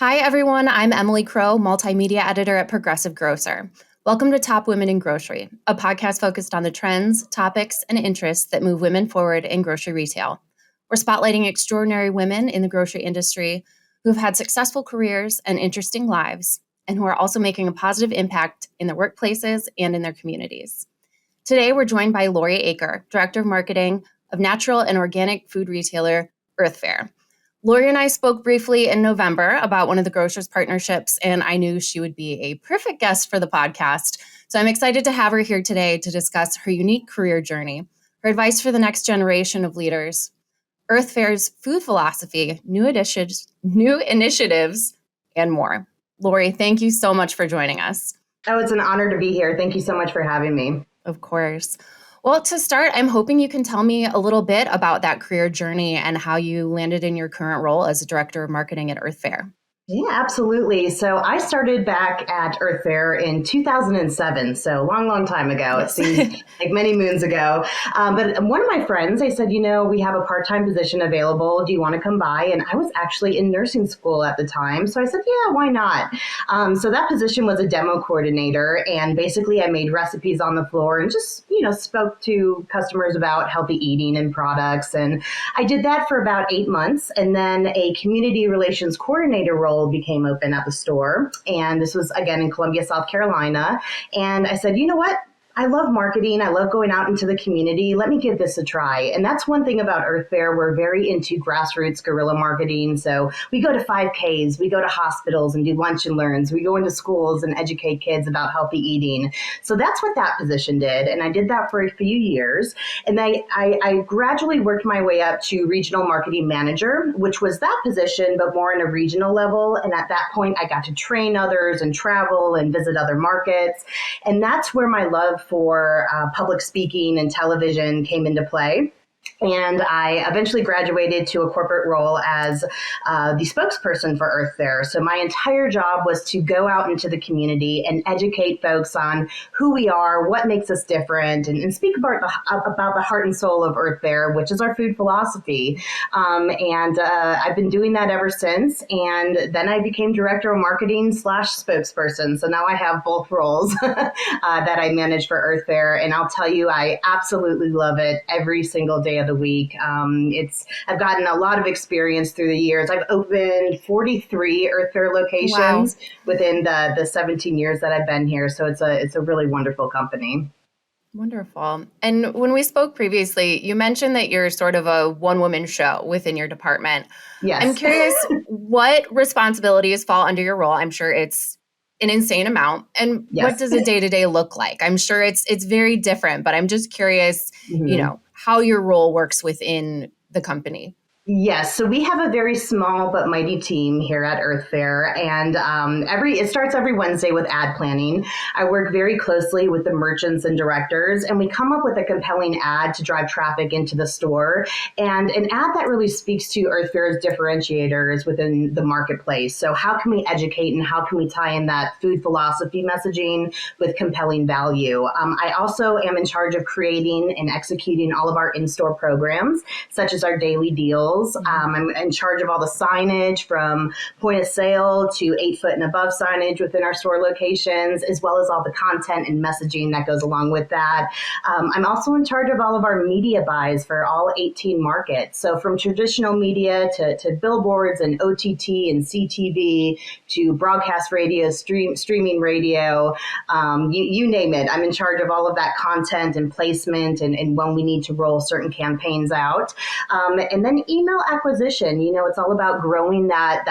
Hi, everyone. I'm Emily Crow, multimedia editor at Progressive Grocer. Welcome to Top Women in Grocery, a podcast focused on the trends, topics, and interests that move women forward in grocery retail. We're spotlighting extraordinary women in the grocery industry who have had successful careers and interesting lives, and who are also making a positive impact in their workplaces and in their communities. Today, we're joined by Laurie Aker, Director of Marketing of natural and organic food retailer Earth Fare. Laurie and I spoke briefly in November about one of the Grocer's partnerships, and I knew she would be a perfect guest for the podcast. So I'm excited to have her here today to discuss her unique career journey, her advice for the next generation of leaders, Earth Fare's food philosophy, new initiatives, and more. Laurie, thank you so much for joining us. Oh, it's an honor to be here. Thank you so much for having me. Of course. Well, to start, I'm hoping you can tell me a little bit about that career journey and how you landed in your current role as a director of marketing at Earth Fare. Yeah, absolutely. So I started back at Earth Fare in 2007, so a long time ago. Yes. It seems like many moons ago. But one of my friends, they said, we have a part-time position available. Do you want to come by? And I was actually in nursing school at the time. So I said, yeah, why not? So that position was a demo coordinator. And basically I made recipes on the floor and just, spoke to customers about healthy eating and products. And I did that for about 8 months. And then a community relations coordinator role became open at the store. And this was, again, in Columbia, South Carolina. And I said, you know what? I love marketing. I love going out into the community. Let me give this a try. And that's one thing about Earth Fare. We're very into grassroots guerrilla marketing. So we go to 5Ks, we go to hospitals and do lunch and learns. We go into schools and educate kids about healthy eating. So that's what that position did. And I did that for a few years. And I gradually worked my way up to regional marketing manager, which was that position, but more in a regional level. And at that point, I got to train others and travel and visit other markets. And that's where my love for public speaking and television came into play. And I eventually graduated to a corporate role as the spokesperson for Earth Fare. So my entire job was to go out into the community and educate folks on who we are, what makes us different, and speak about the heart and soul of Earth Fare, which is our food philosophy. And I've been doing that ever since. And then I became director of marketing / spokesperson. So now I have both roles that I manage for Earth Fare. And I'll tell you, I absolutely love it every single day of the week. I've gotten a lot of experience through the years. I've opened 43 Earth Fare locations within the 17 years that I've been here. So it's a really wonderful company. Wonderful. And when we spoke previously, you mentioned that you're sort of a one-woman show within your department. Yes. I'm curious what responsibilities fall under your role. I'm sure it's an insane amount. And What does a day-to-day look like? I'm sure it's very different, but I'm just curious, how your role works within the company. Yes. So we have a very small but mighty team here at Earth Fare. And it starts every Wednesday with ad planning. I work very closely with the merchants and directors, and we come up with a compelling ad to drive traffic into the store, and an ad that really speaks to Earth Fare's differentiators within the marketplace. So how can we educate and how can we tie in that food philosophy messaging with compelling value? I also am in charge of creating and executing all of our in-store programs, such as our daily deals. I'm in charge of all the signage from point of sale to 8 foot and above signage within our store locations, as well as all the content and messaging that goes along with that. I'm also in charge of all of our media buys for all 18 markets. So from traditional media to billboards and OTT and CTV to broadcast radio, streaming radio, you name it. I'm in charge of all of that content and placement and when we need to roll certain campaigns out. And then email acquisition, it's all about growing that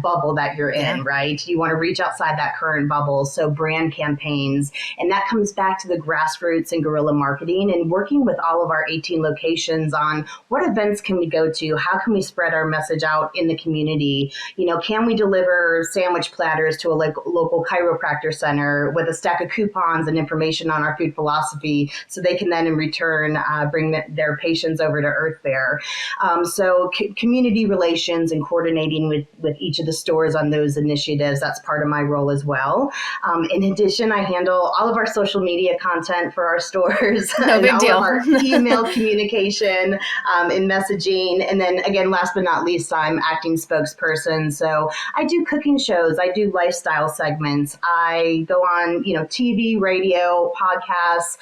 bubble that you're in, right? You want to reach outside that current bubble. So brand campaigns, and that comes back to the grassroots and guerrilla marketing and working with all of our 18 locations on what events can we go to? How can we spread our message out in the community? Can we deliver sandwich platters to a local chiropractor center with a stack of coupons and information on our food philosophy so they can then in return bring their patients over to Earth Fare? So community relations and coordinating with each of the stores on those initiatives, that's part of my role as well. In addition, I handle all of our social media content for our stores No and big all deal. of our email communication and messaging. And then again, last but not least, I'm acting spokesperson. So I do cooking shows, I do lifestyle segments, I go on, TV, radio, podcasts.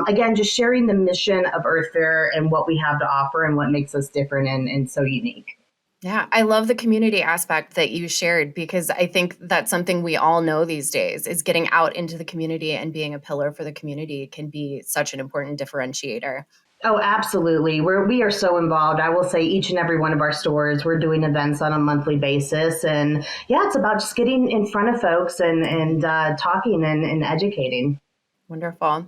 Again, just sharing the mission of Earth Fare and what we have to offer and what makes us different and so unique. Yeah, I love the community aspect that you shared, because I think that's something we all know these days is getting out into the community and being a pillar for the community can be such an important differentiator. Oh, absolutely. We are so involved. I will say each and every one of our stores, we're doing events on a monthly basis. And yeah, it's about just getting in front of folks and talking and educating. Wonderful.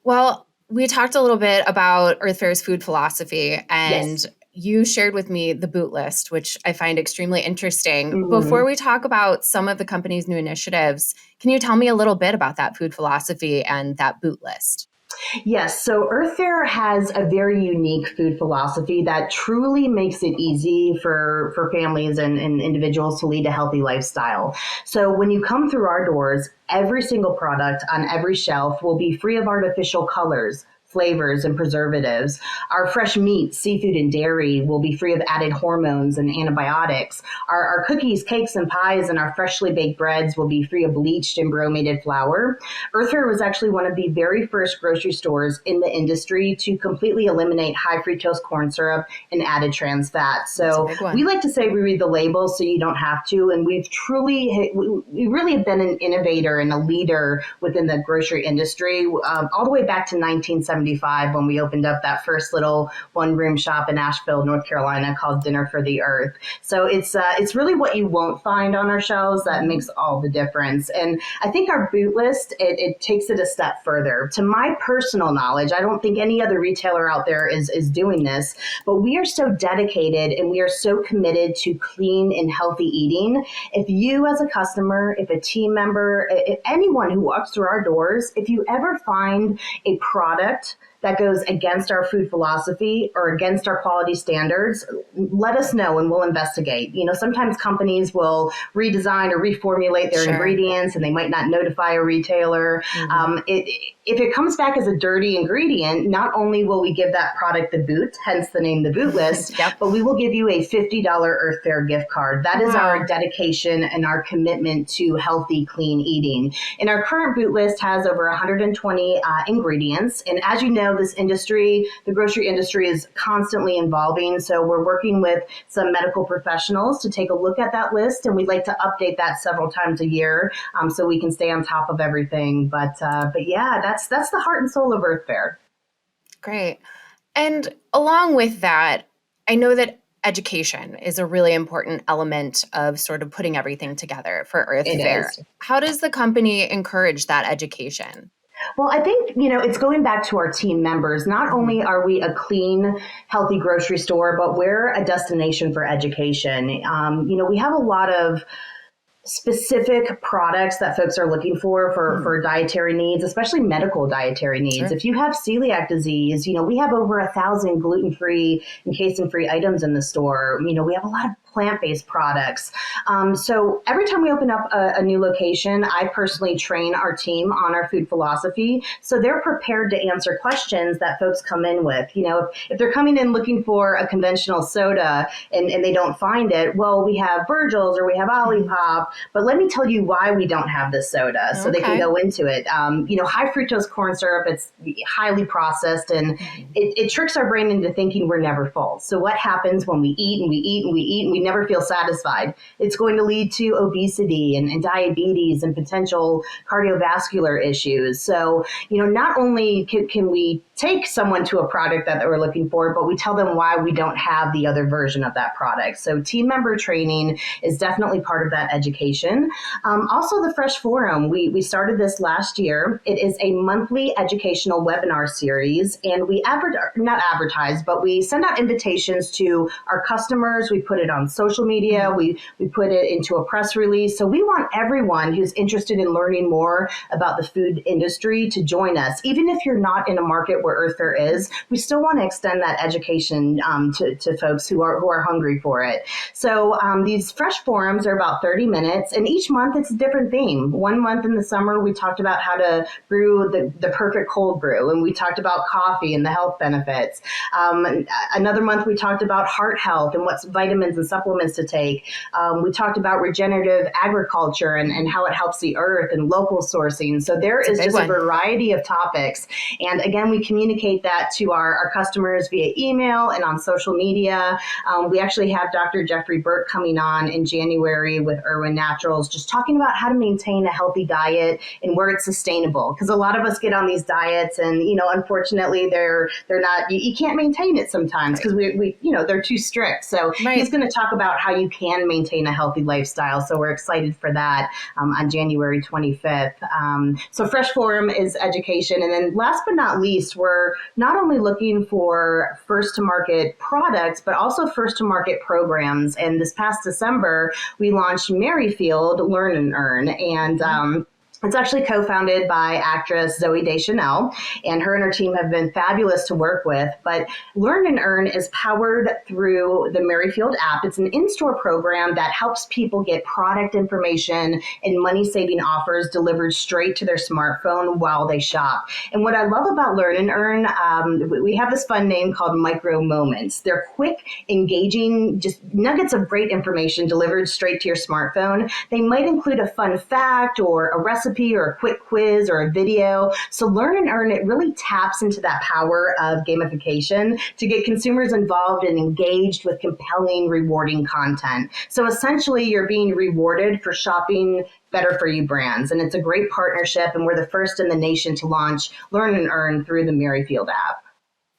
Well, we talked a little bit about Earth Fare's food philosophy, and Yes. you shared with me the boot list, which I find extremely interesting. Mhm. Before we talk about some of the company's new initiatives, can you tell me a little bit about that food philosophy and that boot list? Yes, so Earth Fare has a very unique food philosophy that truly makes it easy for families and individuals to lead a healthy lifestyle. So when you come through our doors, every single product on every shelf will be free of artificial colors, flavors, and preservatives. Our fresh meat, seafood, and dairy will be free of added hormones and antibiotics. Our cookies, cakes, and pies and our freshly baked breads will be free of bleached and bromated flour. Earth Fare was actually one of the very first grocery stores in the industry to completely eliminate high fructose corn syrup and added trans fat. So we like to say we read the labels so you don't have to. And we really have been an innovator and a leader within the grocery industry all the way back to 1975 when we opened up that first little one-room shop in Asheville, North Carolina called Dinner for the Earth. So it's really what you won't find on our shelves that makes all the difference. And I think our boot list, it takes it a step further. To my personal knowledge, I don't think any other retailer out there is doing this, but we are so dedicated and we are so committed to clean and healthy eating. If you as a customer, if a team member, if anyone who walks through our doors, if you ever find a product that goes against our food philosophy or against our quality standards, let us know and we'll investigate. Sometimes companies will redesign or reformulate their ingredients and they might not notify a retailer. If it comes back as a dirty ingredient, not only will we give that product the boot, hence the name the boot list, but we will give you a $50 Earth Fare gift card. That is our dedication and our commitment to healthy, clean eating. And our current boot list has over 120 ingredients. And as you know, this industry, the grocery industry, is constantly evolving. So we're working with some medical professionals to take a look at that list. And we'd like to update that several times a year so we can stay on top of everything. But yeah, that's the heart and soul of Earth Fare. Great. And along with that, I know that education is a really important element of sort of putting everything together for Earth Fare. How does the company encourage that education? Well, I think, it's going back to our team members. Not only are we a clean, healthy grocery store, but we're a destination for education. We have a lot of specific products that folks are looking for dietary needs, especially medical dietary needs. If you have celiac disease, we have over 1,000 gluten-free and casein-free items in the store. We have a lot of plant-based products. So every time we open up a new location, I personally train our team on our food philosophy. So they're prepared to answer questions that folks come in with. If they're coming in looking for a conventional soda and they don't find it, well, we have Virgil's or we have Olipop, but let me tell you why we don't have this soda so they can go into it. High fructose corn syrup, it's highly processed and it tricks our brain into thinking we're never full. So what happens when we eat and we eat and we eat and we never feel satisfied? It's going to lead to obesity and diabetes and potential cardiovascular issues. So, not only can we take someone to a product that we're looking for, but we tell them why we don't have the other version of that product. So team member training is definitely part of that education education. Also, the Fresh Forum. We started this last year. It is a monthly educational webinar series, and we not advertise, but we send out invitations to our customers. We put it on social media. We put it into a press release. So we want everyone who's interested in learning more about the food industry to join us. Even if you're not in a market where Earth Fare is, we still want to extend that education to folks who are hungry for it. So these Fresh Forums are about 30 minutes, and each month it's a different theme. One month in the summer, we talked about how to brew the perfect cold brew, and we talked about coffee and the health benefits. Another month, we talked about heart health and what's vitamins and supplements to take. We talked about regenerative agriculture and how it helps the earth and local sourcing. So there is just a variety of topics. And again, we communicate that to our customers via email and on social media. We actually have Dr. Jeffrey Burt coming on in January with Irwin Naturals, just talking about how to maintain a healthy diet and where it's sustainable. Because a lot of us get on these diets and, unfortunately, they're not, you can't maintain it sometimes because we they're too strict. So he's going to talk about how you can maintain a healthy lifestyle. So we're excited for that on January 25th. So Fresh Forum is education. And then last but not least, we're not only looking for first to market products, but also first to market programs. And this past December, we launched Merrifield Learn and Earn. And it's actually co-founded by actress Zooey Deschanel, and her team have been fabulous to work with. But Learn and Earn is powered through the Merrifield app. It's an in-store program that helps people get product information and money-saving offers delivered straight to their smartphone while they shop. And what I love about Learn and Earn, we have this fun name called Micro Moments. They're quick, engaging, just nuggets of great information delivered straight to your smartphone. They might include a fun fact or a recipe or a quick quiz or a video. So Learn and Earn, it really taps into that power of gamification to get consumers involved and engaged with compelling, rewarding content. So essentially, you're being rewarded for shopping better for you brands. And it's a great partnership. And we're the first in the nation to launch Learn and Earn through the Merrifield app.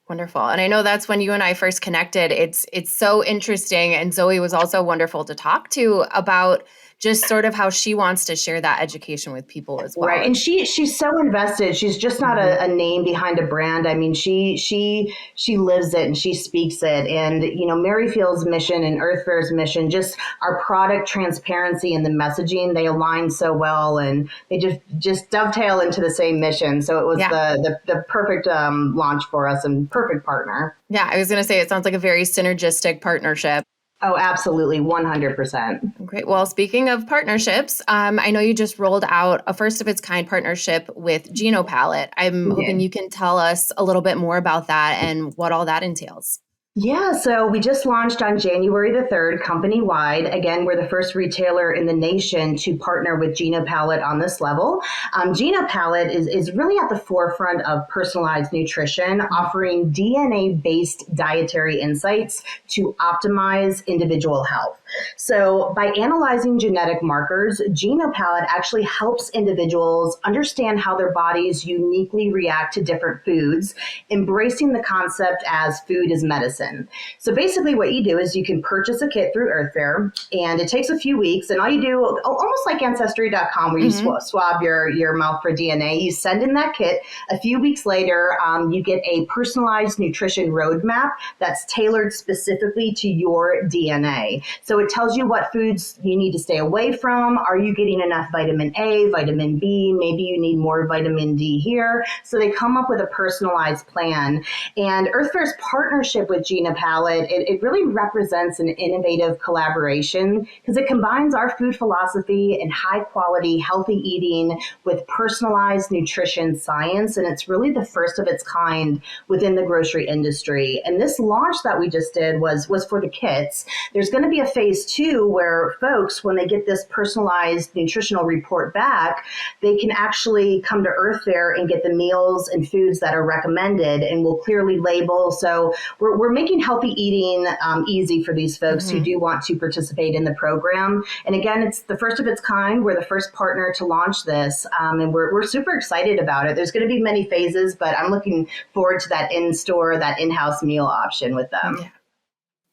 Wonderful. And I know that's when you and I first connected. It's so interesting. And Zooey was also wonderful to talk to about just sort of how she wants to share that education with people as well. Right. And she's so invested. She's just not a name behind a brand. I mean, she lives it and she speaks it. And, Merrifield's mission and Earth Fare's mission, just our product transparency and the messaging, they align so well and they just dovetail into the same mission. So it was the perfect launch for us and perfect partner. Yeah, I was going to say, it sounds like a very synergistic partnership. Oh, absolutely. 100%. Great. Well, speaking of partnerships, I know you just rolled out a first of its kind partnership with GenoPalette. I'm hoping you can tell us a little bit more about that and what all that entails. Yeah, so we just launched on January the 3rd, company-wide. Again, we're the first retailer in the nation to partner with GenoPalette on this level. GenoPalette is really at the forefront of personalized nutrition, offering DNA-based dietary insights to optimize individual health. So by analyzing genetic markers, GenoPalette actually helps individuals understand how their bodies uniquely react to different foods, embracing the concept as food is medicine. So basically what you do is you can purchase a kit through Earth Fare, and it takes a few weeks, and all you do, almost like Ancestry.com, where you swab your mouth for DNA, you send in that kit. A few weeks later, you get a personalized nutrition roadmap that's tailored specifically to your DNA. So it tells you what foods you need to stay away from. Are you getting enough vitamin A, vitamin B? Maybe you need more vitamin D here. So they come up with a personalized plan. And Earth Fare's partnership with GenoPalette, it really represents an innovative collaboration because it combines our food philosophy and high quality, healthy eating with personalized nutrition science. And it's really the first of its kind within the grocery industry. And this launch that we just did was for the kits. There's going to be a phase 2 where folks, when they get this personalized nutritional report back, they can actually come to Earth Fare and get the meals and foods that are recommended, and we'll clearly label. So we're making healthy eating easy for these folks who do want to participate in the program. And again, it's the first of its kind. We're the first partner to launch this, and we're super excited about it. There's going to be many phases, but I'm looking forward to that in-store, that in-house meal option with them. Yeah.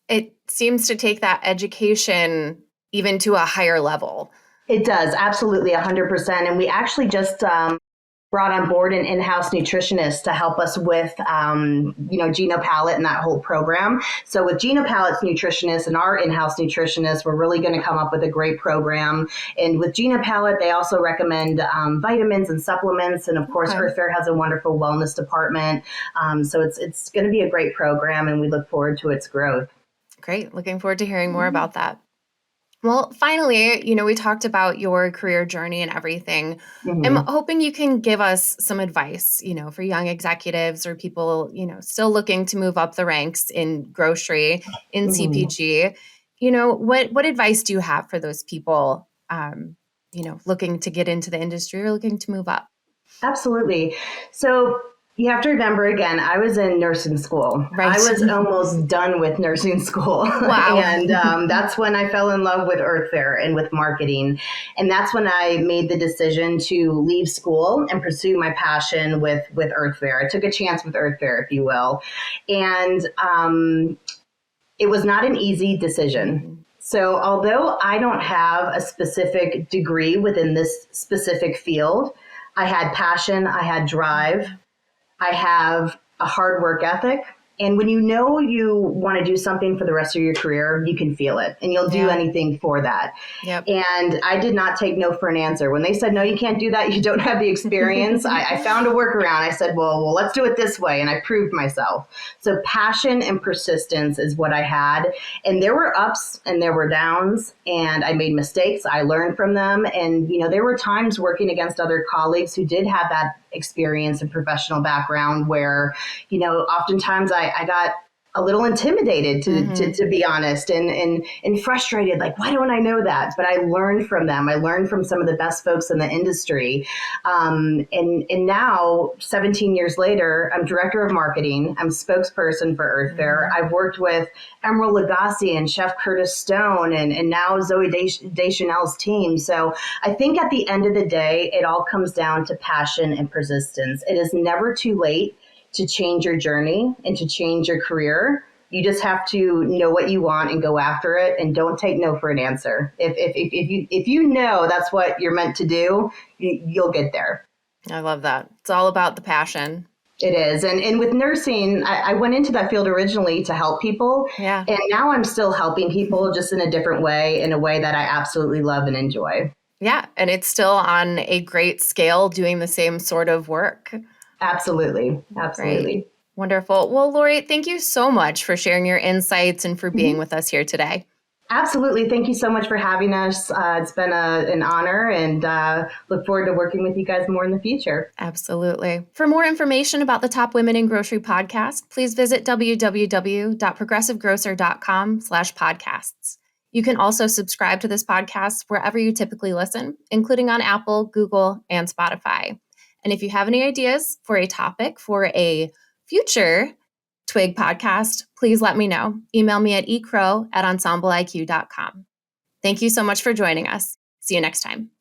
It seems to take that education even to a higher level. It does, absolutely, 100%. And we actually just brought on board an in-house nutritionist to help us with, GenoPalette and that whole program. So with GenoPalette's nutritionist and our in-house nutritionist, we're really going to come up with a great program. And with GenoPalette, they also recommend vitamins and supplements. And of course, Earth Fare has a wonderful wellness department. So it's going to be a great program, and we look forward to its growth. Great. Looking forward to hearing more about that. Well, finally, we talked about your career journey and everything. I'm hoping you can give us some advice, for young executives or people, still looking to move up the ranks in grocery, in CPG. What advice do you have for those people, looking to get into the industry or looking to move up? Absolutely. So you have to remember, again, I was in nursing school. Right. I was almost done with nursing school. Wow. And that's when I fell in love with Earth Fare and with marketing. And that's when I made the decision to leave school and pursue my passion with Earth Fare. I took a chance with Earth Fare, if you will. And it was not an easy decision. So although I don't have a specific degree within this specific field, I had passion, I had drive, I have a hard work ethic. And when you know you want to do something for the rest of your career, you can feel it and you'll do anything for that. Yep. And I did not take no for an answer. When they said, no, you can't do that, you don't have the experience, I found a workaround. I said, well, let's do it this way. And I proved myself. So passion and persistence is what I had. And there were ups and there were downs, and I made mistakes. I learned from them. And, there were times working against other colleagues who did have that experience and professional background where, oftentimes I got a little intimidated to be honest and frustrated. Like, why don't I know that? But I learned from them. I learned from some of the best folks in the industry. And now 17 years later, I'm director of marketing. I'm spokesperson for Earth Fare. I've worked with Emerald Lagasse and Chef Curtis Stone and now Zoe Deschanel's team. So I think at the end of the day, it all comes down to passion and persistence. It is never too late to change your journey and to change your career. You just have to know what you want and go after it, and don't take no for an answer. If you know that's what you're meant to do, you'll get there. I love that. It's all about the passion. It is. And with nursing, I went into that field originally to help people. Yeah. And now I'm still helping people, just in a different way, in a way that I absolutely love and enjoy. Yeah. And it's still on a great scale doing the same sort of work. Absolutely. Great. Wonderful. Well, Laurie, thank you so much for sharing your insights and for being with us here today. Absolutely. Thank you so much for having us. It's been an honor, and look forward to working with you guys more in the future. Absolutely. For more information about the Top Women in Grocery podcast, please visit www.progressivegrocer.com/podcasts. You can also subscribe to this podcast wherever you typically listen, including on Apple, Google, and Spotify. And if you have any ideas for a topic for a future TWIG podcast, please let me know. Email me at ecrow@ensembleiq.com. Thank you so much for joining us. See you next time.